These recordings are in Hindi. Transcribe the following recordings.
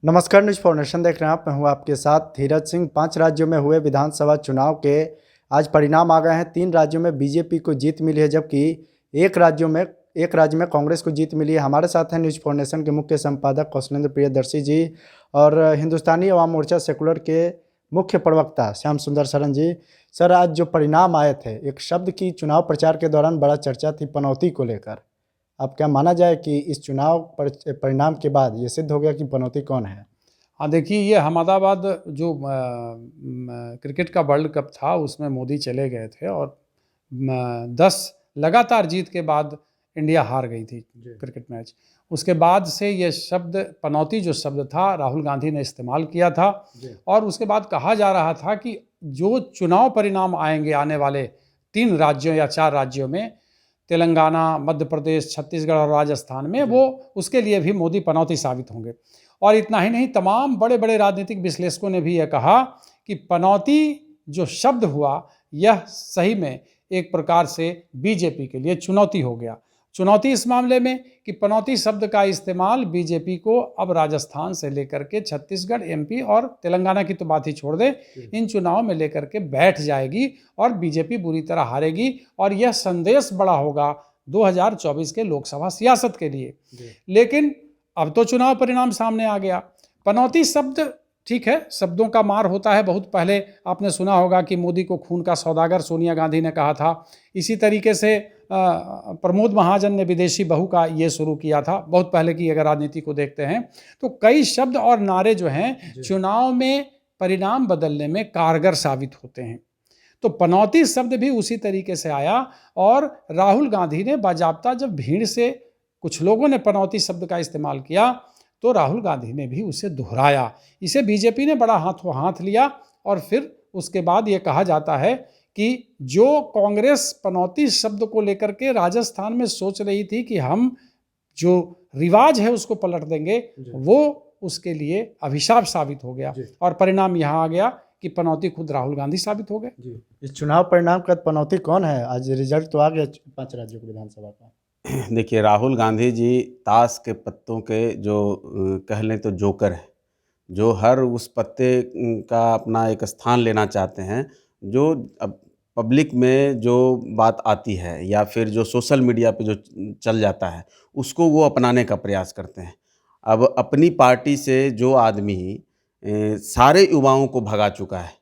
नमस्कार, न्यूज़ फाउंडेशन देख रहे हैं आप। मैं हूं आपके साथ धीरज सिंह। 5 राज्यों में हुए विधानसभा चुनाव के आज परिणाम आ गए हैं। 3 राज्यों में बीजेपी को जीत मिली है, जबकि एक राज्य में कांग्रेस को जीत मिली है। हमारे साथ हैं न्यूज़ फाउंडेशन के मुख्य संपादक कौशलेंद्र प्रियदर्शी जी और हिंदुस्तानी अवाम मोर्चा सेकुलर के मुख्य प्रवक्ता श्याम सुंदर शरण जी। सर, आज जो परिणाम आए थे, एक शब्द की चुनाव प्रचार के दौरान बड़ा चर्चा थी पनौती को लेकर। अब क्या माना जाए कि इस चुनाव परिणाम के बाद ये सिद्ध हो गया कि पनौती कौन है? हाँ, देखिए, ये अहमदाबाद जो क्रिकेट का वर्ल्ड कप था उसमें मोदी चले गए थे और 10 लगातार जीत के बाद इंडिया हार गई थी क्रिकेट मैच। उसके बाद से ये शब्द पनौती जो शब्द था राहुल गांधी ने इस्तेमाल किया था और उसके बाद कहा जा रहा था कि जो चुनाव परिणाम आएंगे आने वाले 3 राज्यों या 4 राज्यों में, तेलंगाना, मध्य प्रदेश, छत्तीसगढ़ और राजस्थान में, वो उसके लिए भी मोदी पनौती साबित होंगे। और इतना ही नहीं, तमाम बड़े बड़े राजनीतिक विश्लेषकों ने भी यह कहा कि पनौती जो शब्द हुआ यह सही में एक प्रकार से बीजेपी के लिए चुनौती हो गया। चुनौती इस मामले में कि पनौती शब्द का इस्तेमाल बीजेपी को अब राजस्थान से लेकर के छत्तीसगढ़, एमपी और तेलंगाना की तो बात ही छोड़ दे, इन चुनाव में लेकर के बैठ जाएगी और बीजेपी बुरी तरह हारेगी। और यह संदेश बड़ा होगा 2024 के लोकसभा सियासत के लिए। लेकिन अब तो चुनाव परिणाम सामने आ गया। पनौती शब्द ठीक है, शब्दों का मार होता है। बहुत पहले आपने सुना होगा कि मोदी को खून का सौदागर सोनिया गांधी ने कहा था। इसी तरीके से प्रमोद महाजन ने विदेशी बहू का ये शुरू किया था। बहुत पहले की अगर राजनीति को देखते हैं तो कई शब्द और नारे जो हैं चुनाव में परिणाम बदलने में कारगर साबित होते हैं। तो पनौती शब्द भी उसी तरीके से आया और राहुल गांधी ने बाजाबता जब भीड़ से कुछ लोगों ने पनौती शब्द का इस्तेमाल किया तो राहुल गांधी ने भी उसे दोहराया। इसे बीजेपी ने बड़ा हाथों हाथ लिया और फिर उसके बाद ये कहा जाता है कि जो कांग्रेस पनौती शब्द को लेकर के राजस्थान में सोच रही थी कि हम जो रिवाज है उसको पलट देंगे, वो उसके लिए अभिशाप साबित हो गया और परिणाम यहाँ आ गया कि पनौती खुद राहुल गांधी साबित हो गए। इस चुनाव परिणाम का पनौती कौन है? आज रिजल्ट तो आ गया 5 राज्यों की विधानसभा का। देखिए, राहुल गांधी जी ताश के पत्तों के जो कह लें तो जोकर है, जो हर उस पत्ते का अपना एक स्थान लेना चाहते हैं। जो अब पब्लिक में जो बात आती है या फिर जो सोशल मीडिया पे जो चल जाता है उसको वो अपनाने का प्रयास करते हैं। अब अपनी पार्टी से जो आदमी सारे युवाओं को भगा चुका है,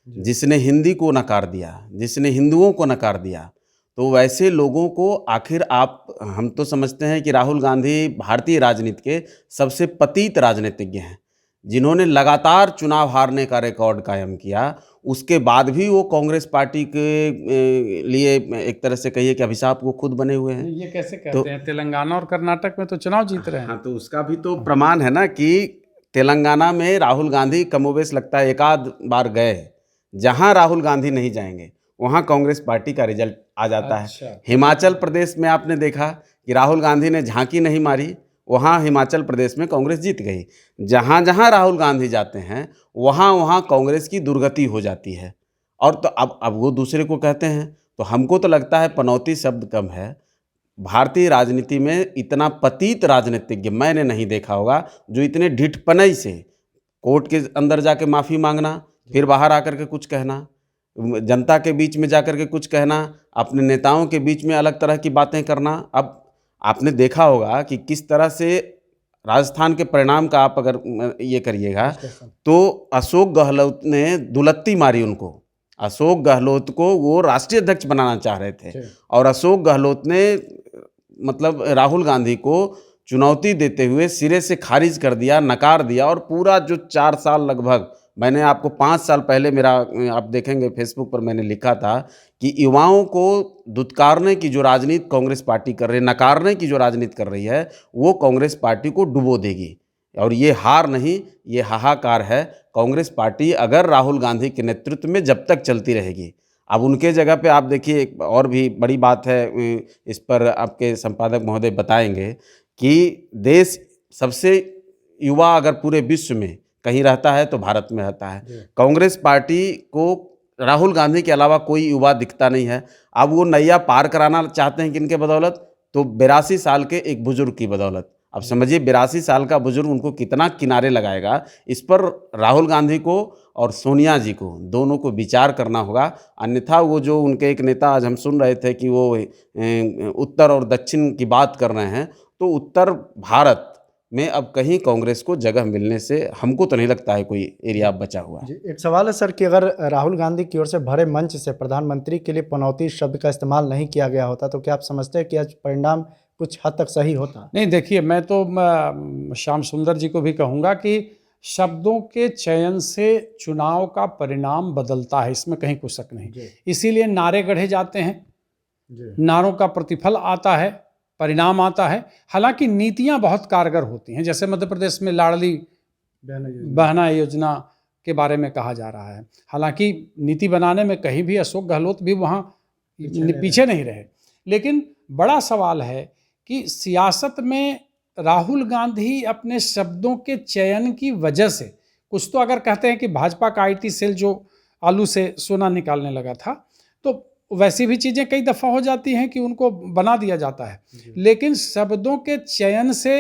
जिसने हिंदी को नकार दिया, जिसने हिंदुओं को नकार दिया, तो वैसे लोगों को आखिर हम तो समझते हैं कि राहुल गांधी भारतीय राजनीति के सबसे पतित राजनीतिज्ञ हैं, जिन्होंने लगातार चुनाव हारने का रिकॉर्ड कायम किया। उसके बाद भी वो कांग्रेस पार्टी के लिए एक तरह से कहिए कि अभिशाप वो खुद बने हुए हैं। ये कैसे कहते हैं? तेलंगाना और कर्नाटक में तो चुनाव जीत रहे हैं। हाँ, तो उसका भी तो प्रमाण है ना कि तेलंगाना में राहुल गांधी कमोबेश लगता है एक आध बार गए, जहां राहुल गांधी नहीं जाएंगे वहां कांग्रेस पार्टी का रिजल्ट आ जाता है। हिमाचल प्रदेश में आपने देखा कि राहुल गांधी ने झांकी नहीं मारी, वहां हिमाचल प्रदेश में कांग्रेस जीत गई। जहां जहां राहुल गांधी जाते हैं वहां वहां कांग्रेस की दुर्गति हो जाती है। और तो अब वो दूसरे को कहते हैं, तो हमको तो लगता है पनौती शब्द कम है। भारतीय राजनीति में इतना पतित राजनीतिज्ञ मैंने नहीं देखा होगा, जो इतने ढिठपनई से कोर्ट के अंदर जाके माफ़ी मांगना, फिर बाहर आकर के कुछ कहना, जनता के बीच में जाकर के कुछ कहना, अपने नेताओं के बीच में अलग तरह की बातें करना। अब आपने देखा होगा कि किस तरह से राजस्थान के परिणाम का आप अगर ये करिएगा तो अशोक गहलोत ने दुलत्ती मारी उनको। अशोक गहलोत को वो राष्ट्रीय अध्यक्ष बनाना चाह रहे थे और अशोक गहलोत ने मतलब राहुल गांधी को चुनौती देते हुए सिरे से खारिज कर दिया, नकार दिया। और पूरा जो 4 साल लगभग, मैंने आपको 5 साल पहले मेरा आप देखेंगे फेसबुक पर मैंने लिखा था कि युवाओं को दुत्कारने की जो राजनीति कांग्रेस पार्टी कर रही है, नकारने की जो राजनीति कर रही है, वो कांग्रेस पार्टी को डुबो देगी। और ये हार नहीं, ये हाहाकार है। कांग्रेस पार्टी अगर राहुल गांधी के नेतृत्व में जब तक चलती रहेगी, अब उनके जगह पे आप देखिए एक और भी बड़ी बात है, इस पर आपके संपादक महोदय बताएंगे कि देश सबसे युवा अगर पूरे विश्व में कहीं रहता है तो भारत में रहता है। कांग्रेस पार्टी को राहुल गांधी के अलावा कोई युवा दिखता नहीं है। अब वो नैया पार कराना चाहते हैं किनके बदौलत? तो 82 साल के एक बुजुर्ग की बदौलत। अब समझिए 82 साल का बुजुर्ग उनको कितना किनारे लगाएगा। इस पर राहुल गांधी को और सोनिया जी को दोनों को विचार करना होगा। अन्यथा वो जो उनके एक नेता आज हम सुन रहे थे कि वो उत्तर और दक्षिण की बात कर रहे हैं, तो उत्तर भारत में अब कहीं कांग्रेस को जगह मिलने से हमको तो नहीं लगता है कोई एरिया बचा हुआ है। जी, एक सवाल है सर कि अगर राहुल गांधी की ओर से भरे मंच से प्रधानमंत्री के लिए पनौती शब्द का इस्तेमाल नहीं किया गया होता तो क्या आप समझते हैं कि आज परिणाम कुछ हद तक सही होता? नहीं, देखिए, मैं तो श्याम सुंदर जी को भी कहूँगा कि शब्दों के चयन से चुनाव का परिणाम बदलता है, इसमें कहीं कोई शक नहीं। इसीलिए नारे गढ़े जाते हैं, नारों का प्रतिफल आता है, परिणाम आता है। हालांकि नीतियां बहुत कारगर होती हैं, जैसे मध्य प्रदेश में लाडली बहना योजना के बारे में कहा जा रहा है। हालांकि नीति बनाने में कहीं भी अशोक गहलोत भी वहाँ पीछे नहीं रहे, लेकिन बड़ा सवाल है कि सियासत में राहुल गांधी अपने शब्दों के चयन की वजह से, कुछ तो अगर कहते हैं कि भाजपा का आईटी सेल जो आलू से सोना निकालने लगा था, तो वैसी भी चीज़ें कई दफ़ा हो जाती हैं कि उनको बना दिया जाता है, लेकिन शब्दों के चयन से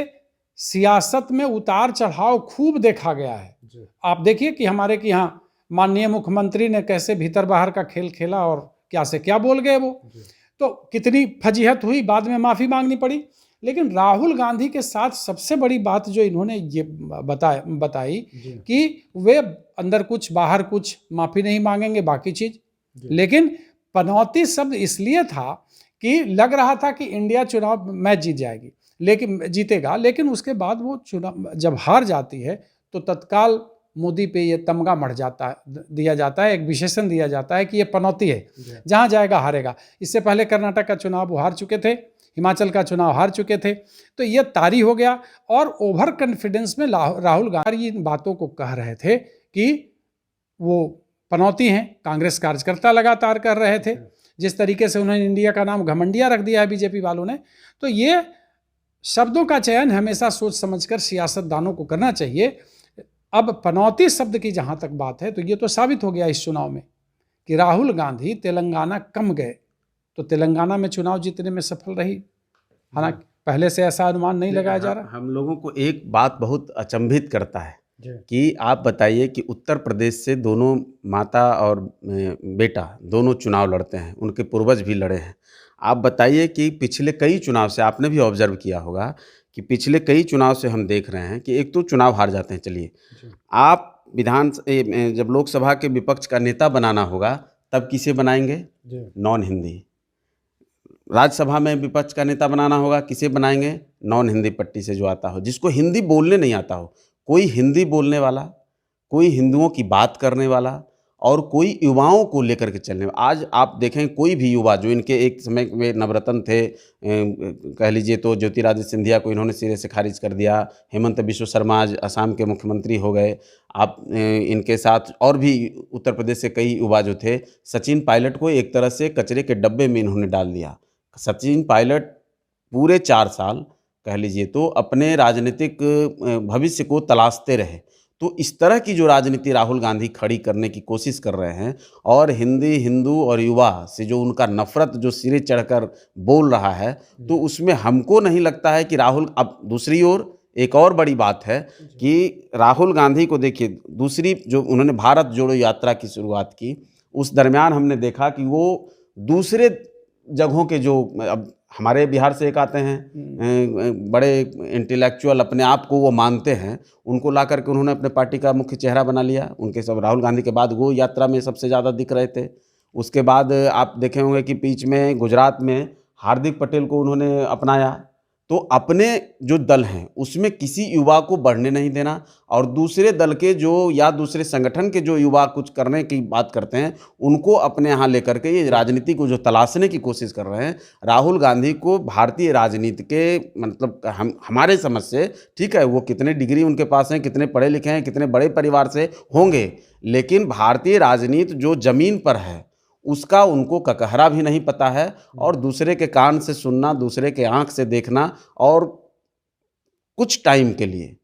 सियासत में उतार चढ़ाव खूब देखा गया है। आप देखिए कि हमारे के यहाँ माननीय मुख्यमंत्री ने कैसे भीतर बाहर का खेल खेला और क्या से क्या बोल गए वो, तो कितनी फजीहत हुई, बाद में माफ़ी मांगनी पड़ी। लेकिन राहुल गांधी के साथ सबसे बड़ी बात जो इन्होंने ये बताई कि वे अंदर कुछ बाहर कुछ, माफ़ी नहीं मांगेंगे बाकी चीज़। लेकिन पनौती शब्द इसलिए था कि लग रहा था कि इंडिया चुनाव मैच जीतेगा, लेकिन उसके बाद वो चुनाव जब हार जाती है तो तत्काल मोदी पे ये तमगा दिया जाता है, एक विशेषण दिया जाता है कि ये पनौती है, जहाँ जाएगा हारेगा। इससे पहले कर्नाटक का चुनाव वो हार चुके थे, हिमाचल का चुनाव हार चुके थे, तो ये तारी हो गया। और ओवर कॉन्फिडेंस में राहुल गांधी इन बातों को कह रहे थे कि वो पनौती हैं, कांग्रेस कार्यकर्ता लगातार कर रहे थे। जिस तरीके से उन्होंने इंडिया का नाम घमंडिया रख दिया है बीजेपी वालों ने, तो ये शब्दों का चयन हमेशा सोच समझकर सियासतदानों को करना चाहिए। अब पनौती शब्द की जहाँ तक बात है, तो ये तो साबित हो गया इस चुनाव में कि राहुल गांधी तेलंगाना कम गए तो तेलंगाना में चुनाव जीतने में सफल रही। हालांकि पहले से ऐसा अनुमान नहीं लगाया जा रहा। हम लोगों को एक बात बहुत अचंभित करता है कि आप बताइए कि उत्तर प्रदेश से दोनों माता और बेटा दोनों चुनाव लड़ते हैं, उनके पूर्वज भी लड़े हैं। आप बताइए कि पिछले कई चुनाव से, आपने भी ऑब्जर्व किया होगा कि पिछले कई चुनाव से हम देख रहे हैं कि एक तो चुनाव हार जाते हैं। चलिए, आप जब लोकसभा के विपक्ष का नेता बनाना होगा तब किसे बनाएंगे? नॉन हिंदी। राज्यसभा में विपक्ष का नेता बनाना होगा, किसे बनाएंगे? नॉन हिंदी पट्टी से जो आता हो, जिसको हिंदी बोलने नहीं आता हो। कोई हिंदी बोलने वाला, कोई हिंदुओं की बात करने वाला और कोई युवाओं को लेकर के चलने वाला। आज आप देखें कोई भी युवा जो इनके एक समय में नवरत्न थे, कह लीजिए तो ज्योतिरादित्य सिंधिया को इन्होंने सिरे से खारिज कर दिया, हेमंत बिश्व शर्मा आज असम के मुख्यमंत्री हो गए। आप इनके साथ और भी उत्तर प्रदेश से कई युवा जो थे, सचिन पायलट को एक तरह से कचरे के डब्बे में इन्होंने डाल दिया। सचिन पायलट पूरे 4 साल कह लीजिए तो अपने राजनीतिक भविष्य को तलाशते रहे। तो इस तरह की जो राजनीति राहुल गांधी खड़ी करने की कोशिश कर रहे हैं और हिंदी, हिंदू और युवा से जो उनका नफरत जो सिरे चढ़कर बोल रहा है, तो उसमें हमको नहीं लगता है कि राहुल। अब दूसरी ओर एक और बड़ी बात है कि राहुल गांधी को देखिए, दूसरी जो उन्होंने भारत जोड़ो यात्रा की शुरुआत की, उस दरमियान हमने देखा कि वो दूसरे जगहों के जो, अब हमारे बिहार से एक आते हैं बड़े इंटेलेक्चुअल, अपने आप को वो मानते हैं, उनको ला करके उन्होंने अपने पार्टी का मुख्य चेहरा बना लिया। उनके सब राहुल गांधी के बाद वो यात्रा में सबसे ज़्यादा दिख रहे थे। उसके बाद आप देखे होंगे कि बीच में गुजरात में हार्दिक पटेल को उन्होंने अपनाया। तो अपने जो दल हैं उसमें किसी युवा को बढ़ने नहीं देना, और दूसरे दल के जो या दूसरे संगठन के जो युवा कुछ करने की बात करते हैं उनको अपने यहाँ लेकर के ये राजनीति को जो तलाशने की कोशिश कर रहे हैं। राहुल गांधी को भारतीय राजनीति के मतलब हमारे समझ से, ठीक है, वो कितने डिग्री उनके पास हैं, कितने पढ़े लिखे हैं, कितने बड़े परिवार से होंगे, लेकिन भारतीय राजनीति जो जमीन पर है उसका उनको ककहरा भी नहीं पता है। और दूसरे के कान से सुनना, दूसरे के आंख से देखना, और कुछ टाइम के लिए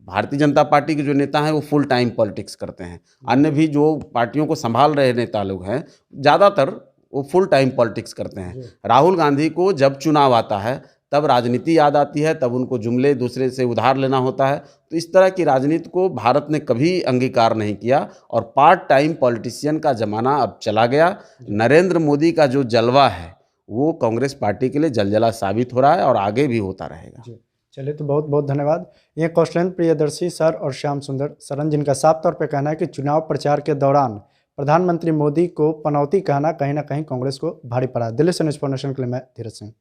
भारतीय जनता पार्टी के जो नेता हैं वो फुल टाइम पॉलिटिक्स करते हैं। अन्य भी जो पार्टियों को संभाल रहे नेता लोग हैं ज़्यादातर वो फुल टाइम पॉलिटिक्स करते हैं। राहुल गांधी को जब चुनाव आता है तब राजनीति याद आती है, तब उनको जुमले दूसरे से उधार लेना होता है। तो इस तरह की राजनीति को भारत ने कभी अंगीकार नहीं किया और पार्ट टाइम पॉलिटिशियन का ज़माना अब चला गया। नरेंद्र मोदी का जो जलवा है वो कांग्रेस पार्टी के लिए जलजला साबित हो रहा है और आगे भी होता रहेगा। जी, चलिए, तो बहुत बहुत धन्यवाद। ये कौशलेंद्र प्रियदर्शी सर और श्याम सुंदर सरन, जिनका साफ तौर पे कहना है कि चुनाव प्रचार के दौरान प्रधानमंत्री मोदी को पनौती कहना कहीं ना कहीं कांग्रेस को भारी पड़ा। दिल्ली से न्यूज़ फॉर नेशन के लिए मैं धीरज सिंह।